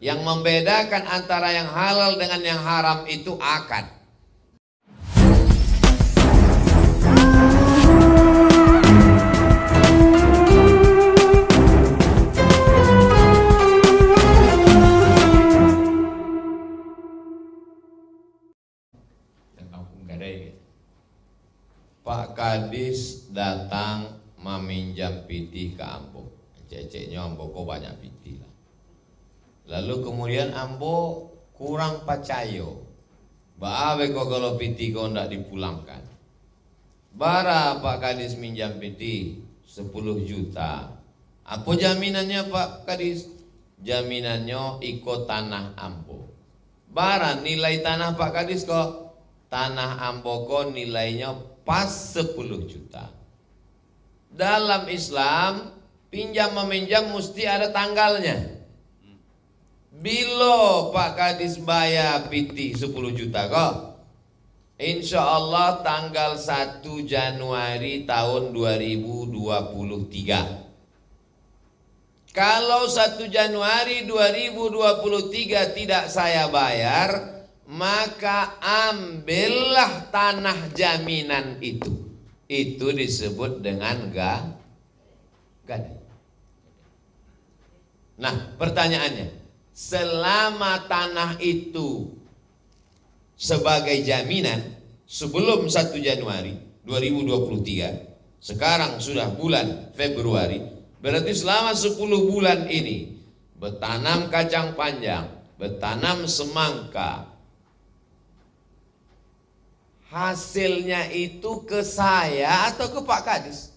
Yang membedakan antara yang halal dengan yang haram itu akad. Pak Kadis datang meminjam pitih ke Ambo. Ceceknya Ambo kok banyak pitih lah. Lalu kemudian Ambo kurang pacayo. Baabe kok kalau pitih kok ndak dipulangkan. Bara Pak Kadis minjam pitih 10 juta. Apa jaminannya Pak Kadis? Jaminannya ikut tanah Ambo. Bara nilai tanah Pak Kadis kok tanah Ambo kok nilainya pas 10 juta. Dalam Islam pinjam meminjam mesti ada tanggalnya. Bila Pak Kadis bayar pitih 10 juta kok, insya Allah tanggal 1 Januari tahun 2023. Kalau 1 Januari 2023 tidak saya bayar, maka ambillah tanah jaminan itu. Itu disebut dengan gadai. Nah, pertanyaannya, selama tanah itu sebagai jaminan sebelum 1 Januari 2023, sekarang sudah bulan Februari, berarti selama 10 bulan ini bertanam kacang panjang, bertanam semangka, hasilnya itu ke saya atau ke Pak Kadis?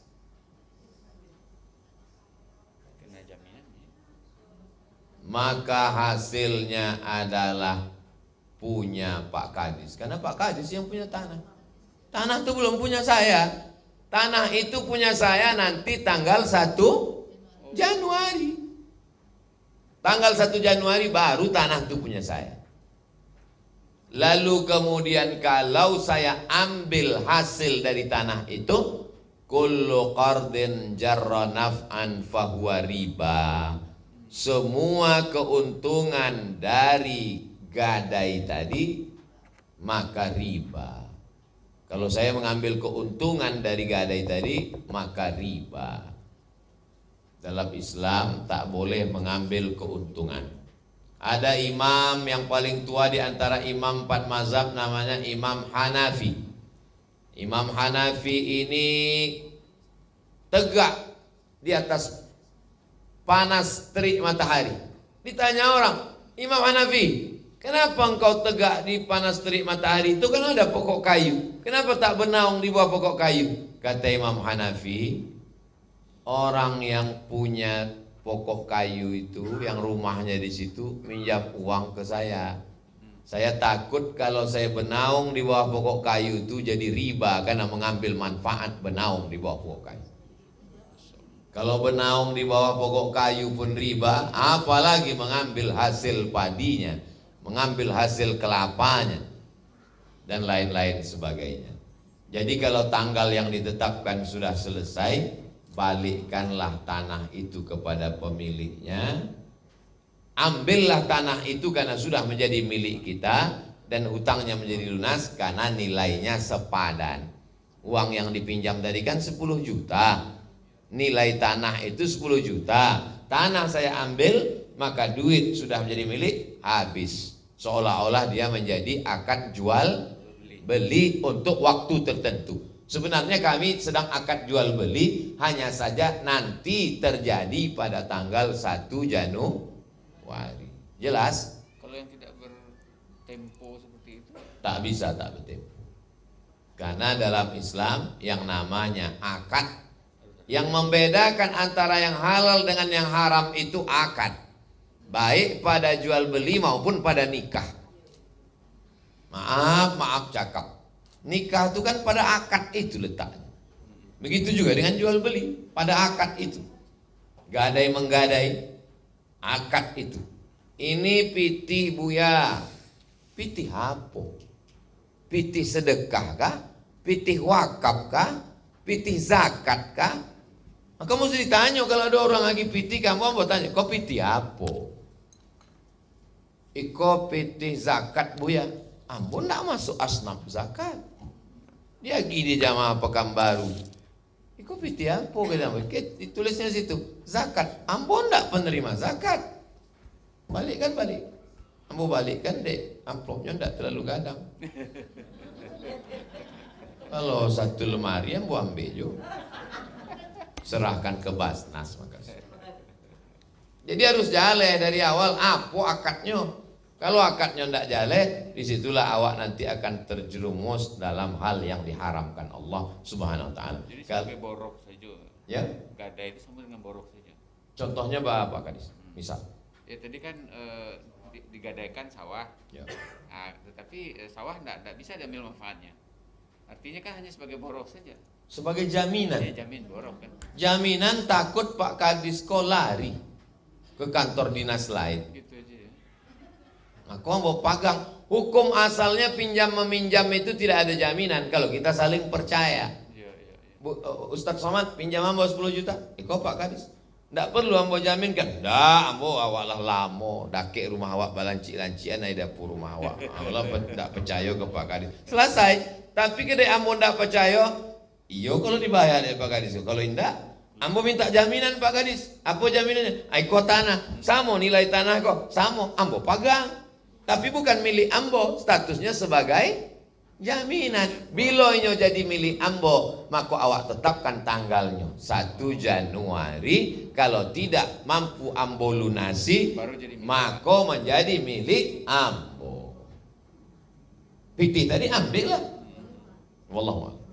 Maka hasilnya adalah punya Pak Kadis. Karena Pak Kadis yang punya tanah. Tanah itu belum punya saya. Tanah itu punya saya nanti tanggal 1 Januari. Tanggal 1 Januari baru tanah itu punya saya. Lalu kemudian kalau saya ambil hasil dari tanah itu, kullu qardin jarra naf'an fahuwa riba. Semua keuntungan dari gadai tadi maka riba. Kalau saya mengambil keuntungan dari gadai tadi maka riba. Dalam Islam tak boleh mengambil keuntungan. Ada imam yang paling tua di antara imam 4 mazhab, namanya Imam Hanafi. Imam Hanafi ini tegak di atas panas terik matahari. Ditanya orang, Imam Hanafi, kenapa engkau tegak di panas terik matahari? Itu kan ada pokok kayu. Kenapa tak bernaung di bawah pokok kayu? Kata Imam Hanafi, orang yang punya pokok kayu itu, yang rumahnya di situ, minjam uang ke saya. Saya takut kalau saya bernaung di bawah pokok kayu itu jadi riba karena mengambil manfaat bernaung di bawah pokok kayu. Kalau bernaung di bawah pokok kayu pun riba, apalagi mengambil hasil padinya, mengambil hasil kelapanya, dan lain-lain sebagainya. Jadi kalau tanggal yang ditetapkan sudah selesai, balikkanlah tanah itu kepada pemiliknya. Ambillah tanah itu karena sudah menjadi milik kita, dan hutangnya menjadi lunas karena nilainya sepadan. Uang yang dipinjam tadi kan 10 juta. Nilai tanah itu 10 juta. Tanah saya ambil, maka duit sudah menjadi milik, habis. Seolah-olah dia menjadi akad jual beli untuk waktu tertentu. Sebenarnya kami sedang akad jual beli, hanya saja nanti terjadi pada tanggal 1 Januari. Jelas? Kalau yang tidak bertempo seperti itu? Tak bisa tak bertempo. Karena dalam Islam yang namanya akad, yang membedakan antara yang halal dengan yang haram itu akad. Baik pada jual beli maupun pada nikah. Maaf cakap. Nikah itu kan pada akad itu letaknya. Begitu juga dengan jual beli, pada akad itu. Gadai menggadai, akad itu. Ini pitih Buya. Pitih apa? Pitih sedekah kah? Pitih wakaf kah? Pitih zakat kah? Maka mesti ditanya kalau ada orang lagi pitih, kamu mau tanya, kau pitih apa? Iko PT zakat buya. Ambo ndak masuk asnaf zakat. Dia gini jamaah Pekanbaru. Iko PT apa kata? Ditulisnya situ zakat. Ambo ndak penerima zakat. Balik kan balik. Ambo balik kan dek. Amplopnya ndak terlalu gadang. Kalau satu lemari ambo ambil juga. Serahkan ke Basnas makasih. Jadi harus jale dari awal apa akadnya. Kalau akadnya tidak jale, disitulah awak nanti akan terjerumus dalam hal yang diharamkan Allah Subhanahu Wa Taala. Jadi sebagai borok saja. Ya. Gadai itu sama dengan borok saja. Contohnya apa Kadis? Misal. Ya tadi kan digadaikan sawah. Ya. Nah, tetapi sawah tidak bisa diambil manfaatnya. Artinya kan hanya sebagai borok saja. Sebagai jaminan. Ya, jamin borok kan. Jaminan takut Pak Kadis kok lari ke kantor dinas lain. Gitu aja ya. Maka mau pegang. Hukum asalnya pinjam meminjam itu tidak ada jaminan kalau kita saling percaya. Iya, iya, iya. Ustadz Somad pinjam ambo 10 juta. Iko Pak Kadis. Ndak perlu ambo jamin kan? Ndak, ambo awak lah lamo, dake rumah awak balanci-lancian ai dapur rumah awak. Allah ndak percaya ke Pak Kadis. Selesai. Tapi kedai ambo ndak percaya, iyo kalau dibayar ya Pak Kadis. Kalau indak, ambo minta jaminan Pak Kadis. Apa jaminannya? Iko tanah. Samo nilai tanah kok. Samo, ambo pegang. Tapi bukan milik ambo, statusnya sebagai jaminan. Bila inyo jadi milik ambo, maka awak tetapkan tanggalnya 1 Januari. Kalau tidak mampu ambo lunasi, Baru jadi milik. maka menjadi milik ambo. Pitih tadi ambil lah. Wallahu a'lam.